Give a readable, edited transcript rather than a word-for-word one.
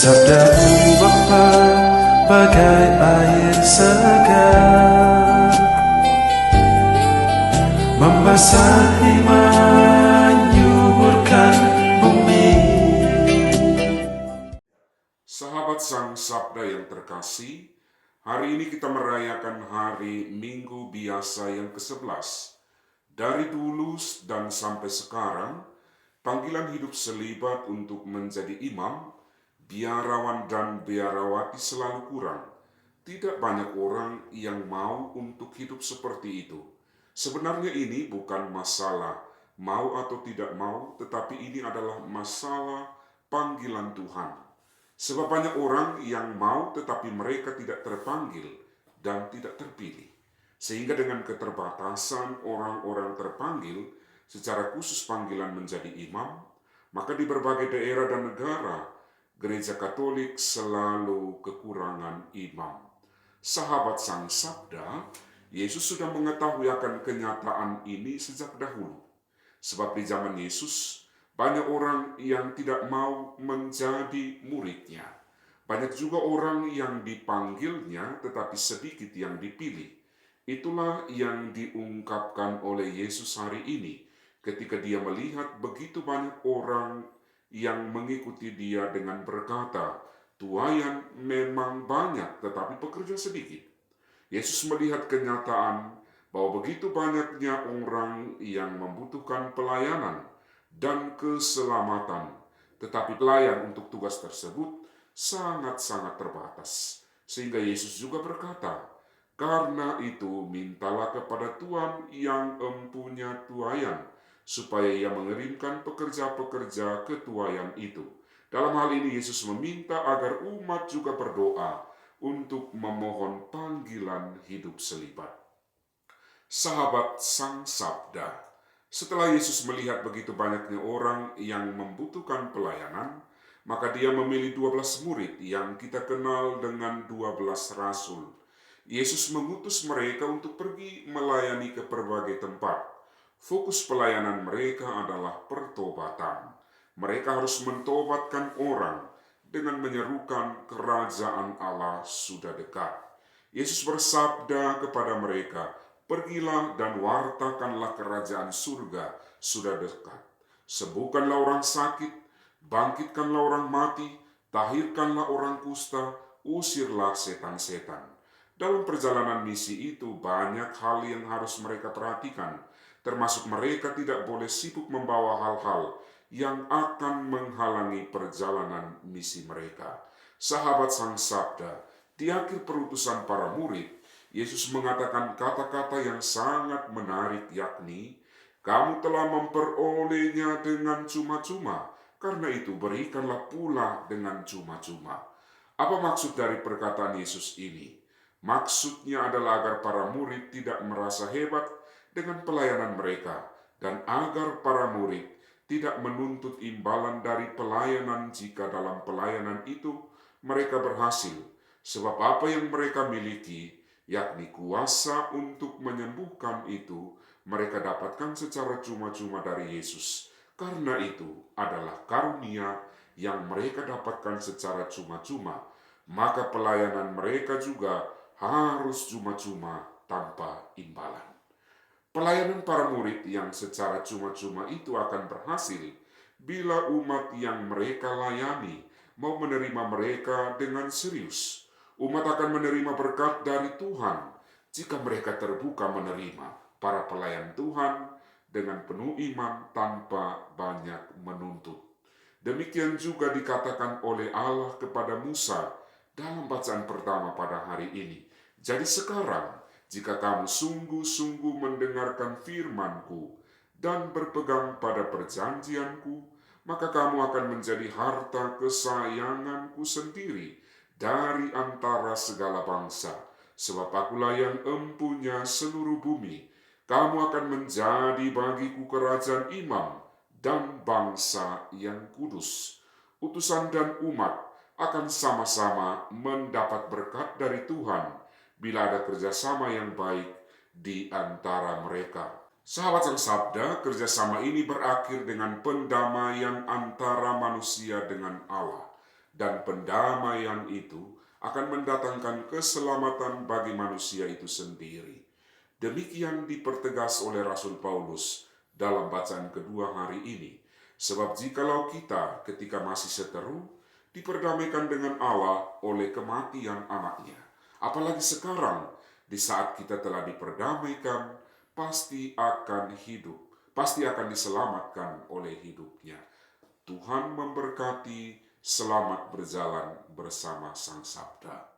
Sabdamu Bapa bagai air segar, membasahi menyuburkan bumi. Sahabat Sang Sabda yang terkasih, hari ini kita merayakan hari Minggu Biasa yang ke-11. Dari dulu dan sampai sekarang, panggilan hidup selibat untuk menjadi imam, biarawan dan biarawati selalu kurang. Tidak banyak orang yang mau untuk hidup seperti itu. Sebenarnya ini bukan masalah mau atau tidak mau, tetapi ini adalah masalah panggilan Tuhan. Sebab banyak orang yang mau tetapi mereka tidak terpanggil dan tidak terpilih. Sehingga dengan keterbatasan orang-orang terpanggil secara khusus panggilan menjadi imam, maka di berbagai daerah dan negara, Gereja Katolik selalu kekurangan imam. Sahabat Sang Sabda, Yesus sudah mengetahui akan kenyataan ini sejak dahulu. Sebab di zaman Yesus, banyak orang yang tidak mau menjadi muridnya. Banyak juga orang yang dipanggilnya tetapi sedikit yang dipilih. Itulah yang diungkapkan oleh Yesus hari ini ketika dia melihat begitu banyak orang yang mengikuti dia dengan berkata, "Tuayan memang banyak tetapi pekerja sedikit." Yesus melihat kenyataan bahwa begitu banyaknya orang yang membutuhkan pelayanan dan keselamatan, tetapi pelayan untuk tugas tersebut sangat-sangat terbatas. Sehingga Yesus juga berkata, "Karena itu mintalah kepada Tuhan yang empunya tuayan, supaya ia mengirimkan pekerja-pekerja ke tuayan itu." Dalam hal ini Yesus meminta agar umat juga berdoa untuk memohon panggilan hidup selibat. Sahabat Sang Sabda, setelah Yesus melihat begitu banyaknya orang yang membutuhkan pelayanan, maka dia memilih 12 murid yang kita kenal dengan 12 rasul. Yesus mengutus mereka untuk pergi melayani ke berbagai tempat. Fokus pelayanan mereka adalah pertobatan. Mereka harus mentobatkan orang dengan menyerukan kerajaan Allah sudah dekat. Yesus bersabda kepada mereka, "Pergilah dan wartakanlah kerajaan surga sudah dekat. Sembuhkanlah orang sakit, bangkitkanlah orang mati, tahirkanlah orang kusta, usirlah setan-setan." Dalam perjalanan misi itu banyak hal yang harus mereka perhatikan, termasuk mereka tidak boleh sibuk membawa hal-hal yang akan menghalangi perjalanan misi mereka. Sahabat Sang Sabda, di akhir perutusan para murid, Yesus mengatakan kata-kata yang sangat menarik, yakni, "Kamu telah memperolehnya dengan cuma-cuma, karena itu berikanlah pula dengan cuma-cuma." Apa maksud dari perkataan Yesus ini? Maksudnya adalah agar para murid tidak merasa hebat dengan pelayanan mereka, dan agar para murid tidak menuntut imbalan dari pelayanan jika dalam pelayanan itu mereka berhasil, sebab apa yang mereka miliki, yakni kuasa untuk menyembuhkan itu, mereka dapatkan secara cuma-cuma dari Yesus. Karena itu adalah karunia yang mereka dapatkan secara cuma-cuma, maka pelayanan mereka juga harus cuma-cuma tanpa imbalan. Pelayanan para murid yang secara cuma-cuma itu akan berhasil bila umat yang mereka layani mau menerima mereka dengan serius. Umat akan menerima berkat dari Tuhan jika mereka terbuka menerima para pelayan Tuhan dengan penuh iman tanpa banyak menuntut. Demikian juga dikatakan oleh Allah kepada Musa dalam bacaan pertama pada hari ini. "Jadi sekarang, jika kamu sungguh-sungguh mendengarkan firman-Ku dan berpegang pada perjanjian-Ku, maka kamu akan menjadi harta kesayangan-Ku sendiri dari antara segala bangsa. Sebab Akulah yang empunya seluruh bumi. Kamu akan menjadi bagiku kerajaan imam dan bangsa yang kudus." Utusan dan umat akan sama-sama mendapat berkat dari Tuhan bila ada kerjasama yang baik di antara mereka. Sahabat Sang Sabda, kerjasama ini berakhir dengan pendamaian antara manusia dengan Allah. dan pendamaian itu akan mendatangkan keselamatan bagi manusia itu sendiri. Demikian dipertegas oleh Rasul Paulus dalam bacaan kedua hari ini. Sebab jikalau kita ketika masih seteru diperdamaikan dengan Allah oleh kematian anaknya, apalagi sekarang di saat kita telah diperdamaikan, pasti akan hidup, pasti akan diselamatkan oleh hidupnya. Tuhan memberkati, selamat berjalan bersama Sang Sabda.